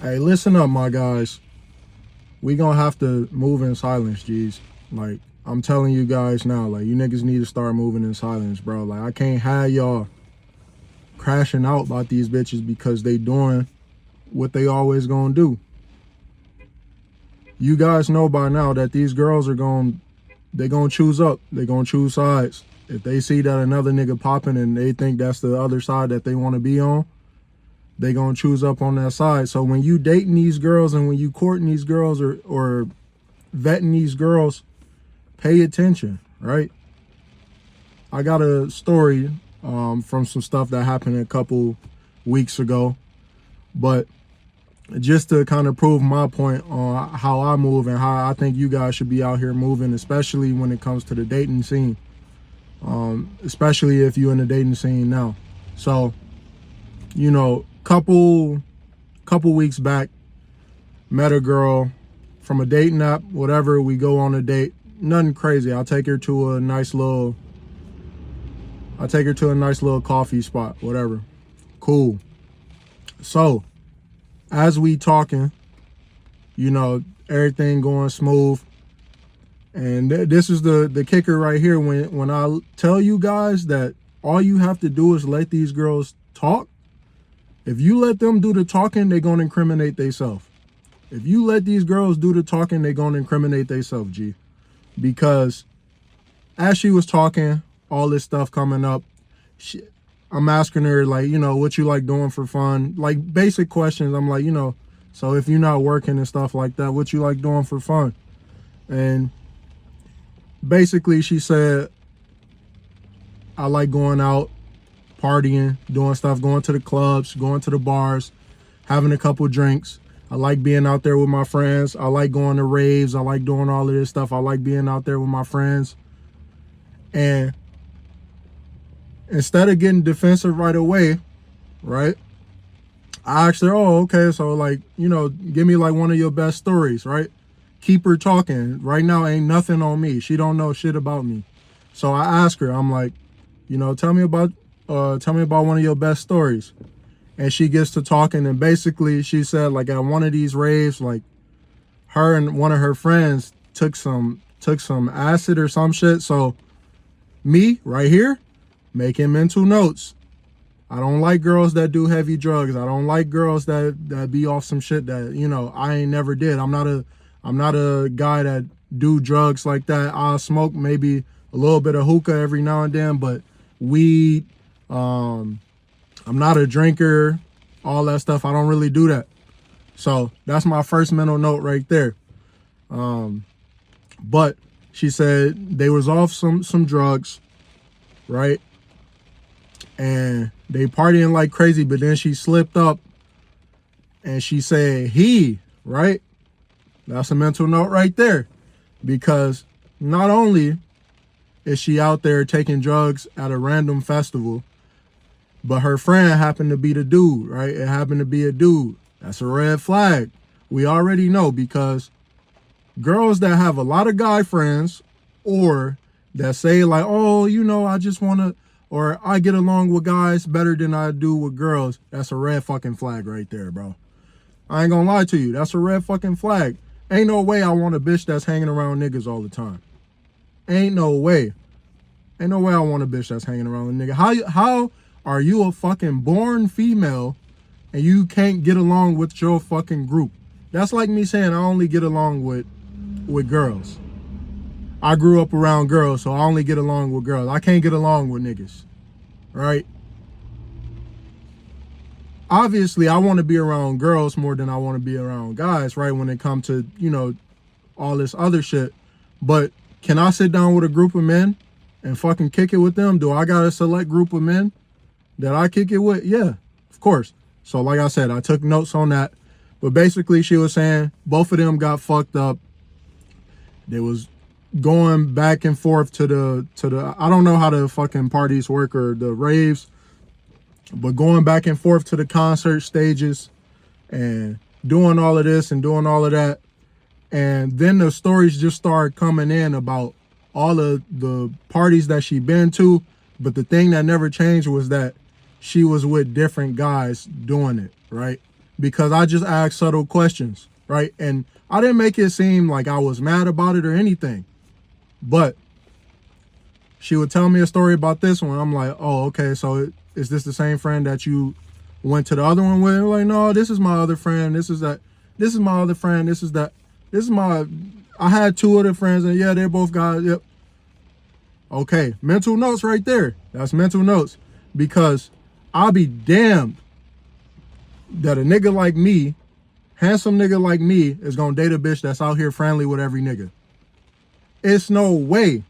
Hey, listen up, my guys. We gonna have to move in silence, G's. Like, I'm telling you guys now, like, you niggas need to start moving in silence, bro. Like, I can't have y'all crashing out about these bitches because they doing what they always gonna do. You guys know by now that these girls are they gonna choose up. They gonna choose sides. If they see that another nigga popping and they think that's the other side that they want to be on, they gonna choose up on that side. So when you dating these girls and when you courting these girls or vetting these girls, pay attention, right? I got a story from some stuff that happened a couple weeks ago, but just to kind of prove my point on how I move and how I think you guys should be out here moving, especially when it comes to the dating scene, especially if you're in the dating scene now. So, you know, couple weeks back, met a girl from a dating app, whatever. We go on a date, nothing crazy. I take her to a nice little coffee spot, whatever. Cool. So as we talking, you know, everything going smooth. And this is the kicker right here. When I tell you guys that all you have to do is let these girls talk. If you let them do the talking, they're going to incriminate themselves. If you let these girls do the talking, they're going to incriminate themselves, G. Because as she was talking, all this stuff coming up, I'm asking her, like, you know, what you like doing for fun? Like, basic questions. I'm like, you know, so if you're not working and stuff like that, what you like doing for fun? And basically she said, I like going out, partying, doing stuff, going to the clubs, going to the bars, having a couple drinks. I like being out there with my friends. I like going to raves. I like doing all of this stuff. I like being out there with my friends. And instead of getting defensive right away, right, I asked her, oh, okay, so, like, you know, give me like one of your best stories, right? Keep her talking. Right now ain't nothing on me. She don't know shit about me. So I asked her, I'm like, you know, tell me about one of your best stories. And she gets to talking, and basically she said, like, at one of these raves, like, her and one of her friends took some acid or some shit. So me right here making mental notes. I don't like girls that do heavy drugs. I don't like girls that be off some shit that, you know, I ain't never did. I'm not a guy that do drugs like that. I'll smoke maybe a little bit of hookah every now and then, but weed, I'm not a drinker, all that stuff. I don't really do that. So that's my first mental note right there. But she said they was off some drugs, right? And they partying like crazy, but then she slipped up and she said right? That's a mental note right there. Because not only is she out there taking drugs at a random festival, but her friend happened to be the dude, right? It happened to be a dude. That's a red flag. We already know, because girls that have a lot of guy friends or that say like, oh, you know, I just want to, or I get along with guys better than I do with girls, that's a red fucking flag right there, bro. I ain't gonna lie to you. That's a red fucking flag. Ain't no way I want a bitch that's hanging around niggas all the time. Ain't no way. Ain't no way I want a bitch that's hanging around a nigga. How are you a fucking born female and you can't get along with your fucking group? That's like me saying I only get along with girls. I grew up around girls, so I only get along with girls. I can't get along with niggas, right? Obviously, I want to be around girls more than I want to be around guys, right? When it comes to, you know, all this other shit. But can I sit down with a group of men and fucking kick it with them? Do I got a select group of men that I kick it with? Yeah, of course. So like I said, I took notes on that. But basically she was saying both of them got fucked up. They was going back and forth to the I don't know how the fucking parties work or the raves, but going back and forth to the concert stages and doing all of this and doing all of that. And then the stories just started coming in about all of the parties that she been to. But the thing that never changed was that she was with different guys doing it, right? because I just asked subtle questions, right? And I didn't make it seem like I was mad about it or anything. But she would tell me a story about this one. I'm like, oh, okay, so is this the same friend that you went to the other one with? Like, no, this is my other friend. This is that. This is my other friend. This is that. This is my. I had two other friends, and yeah, they both got. Yep. Okay, mental notes right there. That's mental notes, because I'll be damned that a nigga like me, handsome nigga like me, is gonna date a bitch that's out here friendly with every nigga. It's no way.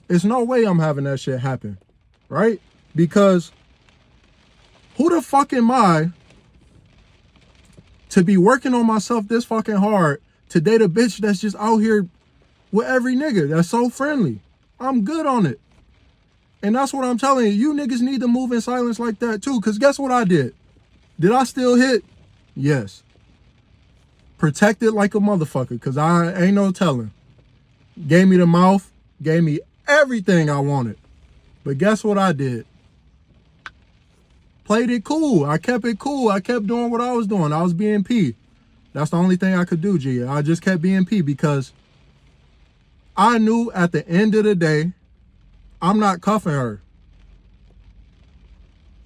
It's no way I'm having that shit happen, right? Because who the fuck am I to be working on myself this fucking hard to date a bitch that's just out here with every nigga that's so friendly? I'm good on it. And that's what I'm telling you. You niggas need to move in silence like that too. Because guess what I did? Did I still hit? Yes. Protected like a motherfucker, because I ain't no telling. Gave me the mouth. Gave me everything I wanted. But guess what I did? Played it cool. I kept it cool. I kept doing what I was doing. I was being P. That's the only thing I could do, G. I just kept being P, because I knew at the end of the day, I'm not cuffing her.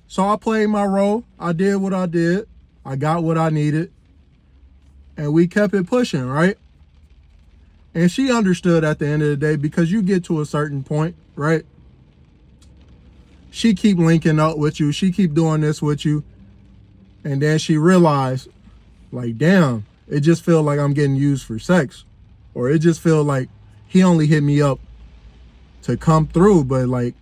So I played my role. I did what I did. I got what I needed. And we kept it pushing, right? And she understood at the end of the day, because you get to a certain point, right? She keep linking up with you. She keep doing this with you. And then she realized, like, damn, it just feel like I'm getting used for sex. Or it just feel like he only hit me up to come through, but like,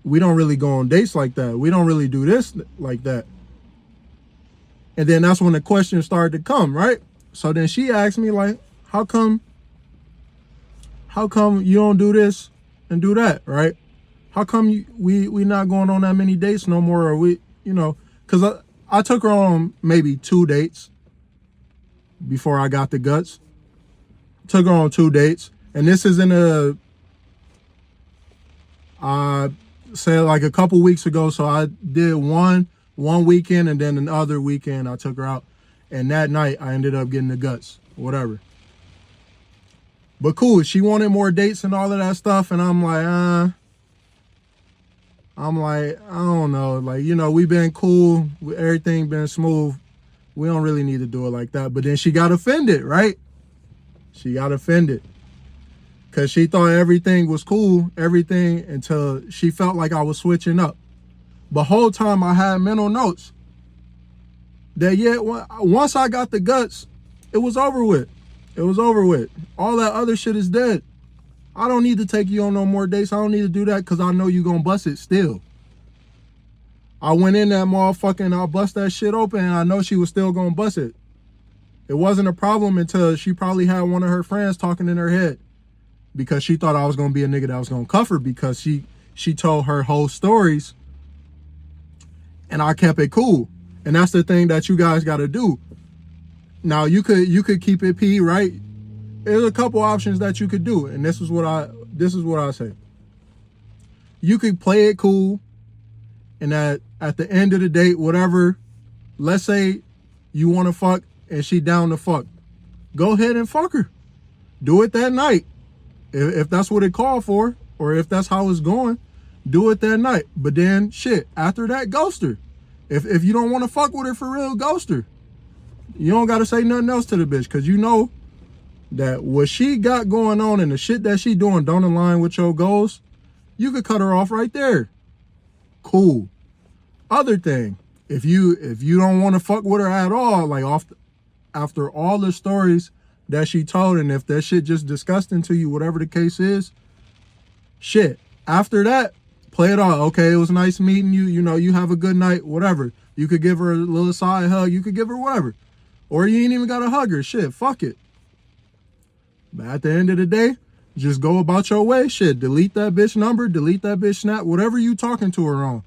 we don't really go on dates like that. We don't really do this like that. And then that's when the questions started to come, right? So then she asked me, like, how come you don't do this and do that, right? How come we not going on that many dates no more? Or we, you know, because I took her on maybe 2 dates before I got the guts. Took her on 2 dates. And this is I said like a couple weeks ago. So I did one weekend, and then another weekend I took her out. And that night I ended up getting the guts, whatever. But cool, she wanted more dates and all of that stuff. And I'm like, I don't know. Like, you know, we've been cool. Everything been smooth. We don't really need to do it like that. But then she got offended, right? She got offended. Because she thought everything was cool, everything, until she felt like I was switching up. But whole time I had mental notes that, yeah, once I got the guts, it was over with. It was over with. All that other shit is dead. I don't need to take you on no more dates. I don't need to do that, because I know you gonna bust it still. I went in that motherfucking, I bust that shit open, and I know she was still gonna bust it. It wasn't a problem until she probably had one of her friends talking in her head, because she thought I was gonna be a nigga that was gonna cuff her, because she told her whole stories, and I kept it cool. And that's the thing that you guys gotta do. Now you could keep it P, right? There's a couple options that you could do, and this is what I say. You could play it cool, and at the end of the date, whatever, let's say you want to fuck and she down to fuck, go ahead and fuck her. Do it that night. If that's what it called for, or if that's how it's going, do it that night. But then shit, after that, ghost her. If you don't want to fuck with her for real, ghost her. You don't got to say nothing else to the bitch, because you know that what she got going on and the shit that she doing don't align with your goals. You could cut her off right there. Cool. Other thing, if you don't want to fuck with her at all, like after all the stories that she told, and if that shit just disgusting to you, whatever the case is, shit, after that, play it off. Okay, it was nice meeting you. You know, you have a good night, whatever. You could give her a little side hug. You could give her whatever. Or you ain't even got to hug her. Shit, fuck it. But at the end of the day, just go about your way. Shit, delete that bitch number, delete that bitch snap, whatever you talking to her on.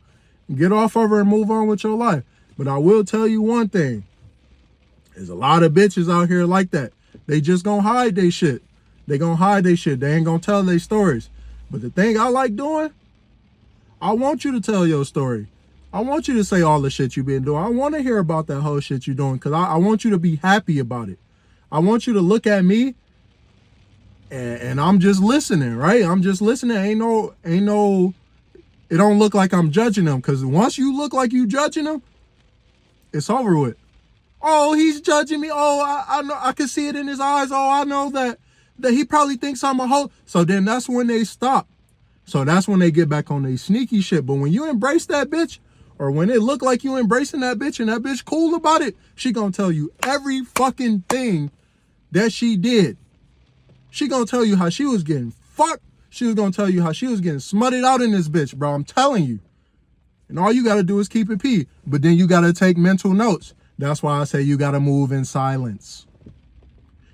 Get off of her and move on with your life. But I will tell you one thing. There's a lot of bitches out here like that. They just gonna hide they shit. They gonna hide they shit. They ain't gonna tell their stories. But the thing I like doing, I want you to tell your story. I want you to say all the shit you've been doing. I want to hear about that whole shit you're doing because I want you to be happy about it. I want you to look at me and I'm just listening, right? I'm just listening. Ain't no, it don't look like I'm judging them because once you look like you judging them, it's over with. Oh, he's judging me. Oh, I know, I can see it in his eyes. Oh, I know that he probably thinks I'm a hoe. So then that's when they stop. So that's when they get back on their sneaky shit. But when you embrace that bitch, or when it look like you embracing that bitch and that bitch cool about it, she gonna tell you every fucking thing that she did. She gonna tell you how she was getting fucked. She was gonna tell you how she was getting smutted out in this bitch, bro. I'm telling you. And all you gotta do is keep it P. But then you gotta take mental notes. That's why I say you gotta move in silence.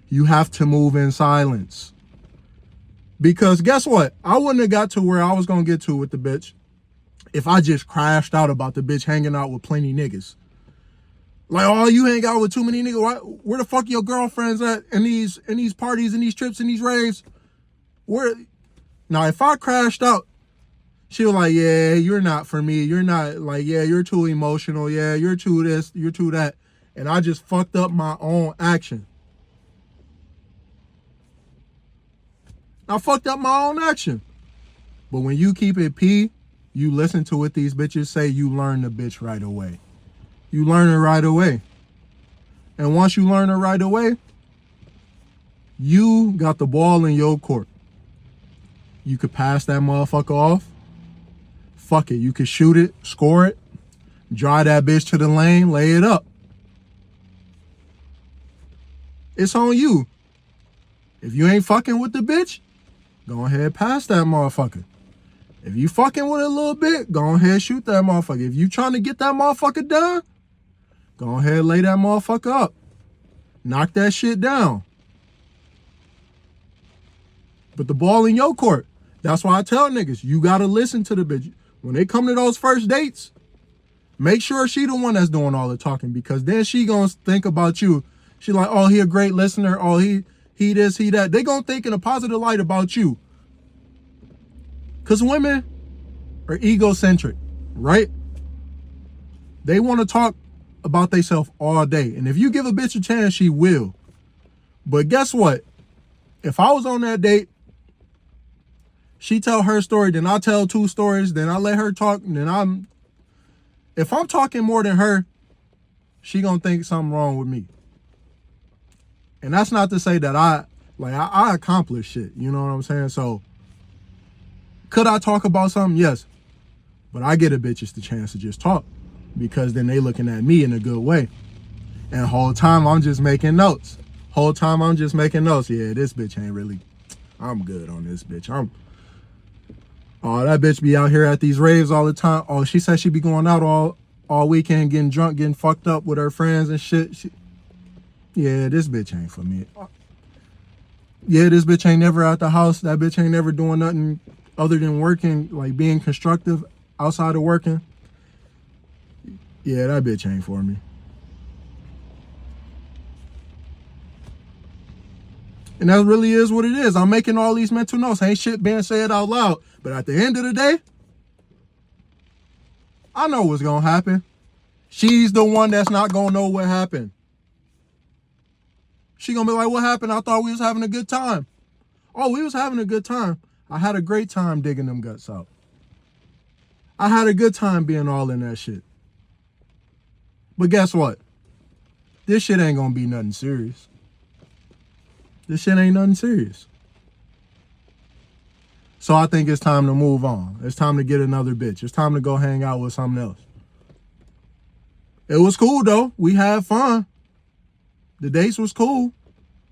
You have to move in silence. Because guess what? I wouldn't have got to where I was gonna get to with the bitch if I just crashed out about the bitch hanging out with plenty niggas. Like, oh, you hang out with too many niggas. Where the fuck your girlfriends at in these parties, in these trips, in these raves? Where? Now, if I crashed out, she was like, yeah, you're not for me. You're not, like, yeah, you're too emotional. Yeah, you're too this, you're too that. And I just fucked up my own action. I fucked up my own action. But when you keep it P, you listen to what these bitches say, you learn the bitch right away. You learn it right away. And once you learn it right away, you got the ball in your court. You could pass that motherfucker off. Fuck it. You could shoot it, score it, drive that bitch to the lane, lay it up. It's on you. If you ain't fucking with the bitch, go ahead, pass that motherfucker. If you fucking with it a little bit, go ahead, shoot that motherfucker. If you trying to get that motherfucker done, go ahead, lay that motherfucker up. Knock that shit down. But the ball in your court. That's why I tell niggas, you gotta listen to the bitch. When they come to those first dates, make sure she the one that's doing all the talking, because then she gonna think about you. She like, oh, he a great listener. Oh, he this, he that. They gonna think in a positive light about you. Because women are egocentric, right? They want to talk about themselves all day. And if you give a bitch a chance, she will. But guess what? If I was on that date, she tell her story, then I tell two stories, then I let her talk, and then if I'm talking more than her, she gonna think something wrong with me. And that's not to say that I accomplish shit, you know what I'm saying? So, could I talk about something? Yes. But I get a bitches the chance to just talk, because then they looking at me in a good way. And the whole time I'm just making notes. Yeah, this bitch ain't really, I'm good on this bitch. Oh, that bitch be out here at these raves all the time. Oh, she said she be going out all weekend, getting drunk, getting fucked up with her friends and shit. Yeah, this bitch ain't for me. Yeah, this bitch ain't never out the house. That bitch ain't never doing nothing other than working, like being constructive outside of working. Yeah, that bitch ain't for me. And that really is what it is. I'm making all these mental notes. Ain't shit being said out loud. But at the end of the day, I know what's going to happen. She's the one that's not going to know what happened. She going to be like, what happened? I thought we was having a good time. Oh, we was having a good time. I had a great time digging them guts out. I had a good time being all in that shit. But guess what? This shit ain't going to be nothing serious. This shit ain't nothing serious. So I think it's time to move on. It's time to get another bitch. It's time to go hang out with something else. It was cool, though. We had fun. The dates was cool.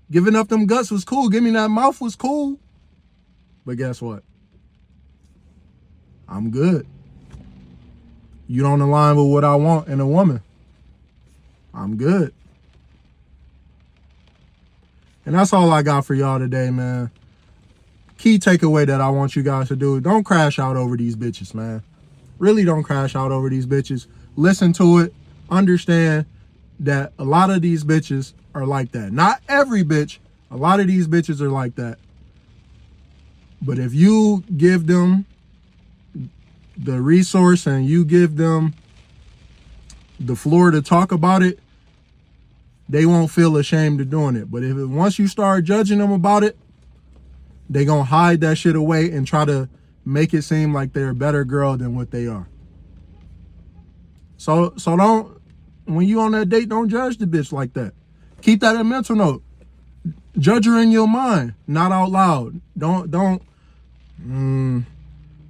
Giving up them guts was cool. Giving me that mouth was cool. But guess what? I'm good. You don't align with what I want in a woman. I'm good. And that's all I got for y'all today, man. Key takeaway that I want you guys to do, don't crash out over these bitches, man. Really don't crash out over these bitches. Listen to it. Understand that a lot of these bitches are like that. Not every bitch. A lot of these bitches are like that. But if you give them the resource and you give them the floor to talk about it, they won't feel ashamed of doing it. But once you start judging them about it, they gonna hide that shit away and try to make it seem like they're a better girl than what they are. So don't, when you on that date, don't judge the bitch like that. Keep that in mental note. Judge her in your mind, not out loud. Don't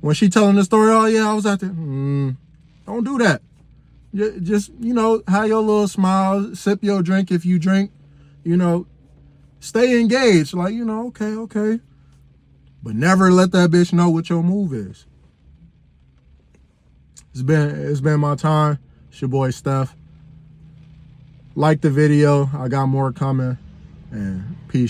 when she telling the story, oh yeah, I was out there. Don't do that. Just, you know, have your little smile, sip your drink if you drink, you know, stay engaged. Like, you know, okay. But never let that bitch know what your move is. It's been my time. It's your boy Steph. Like the video. I got more coming. And peace.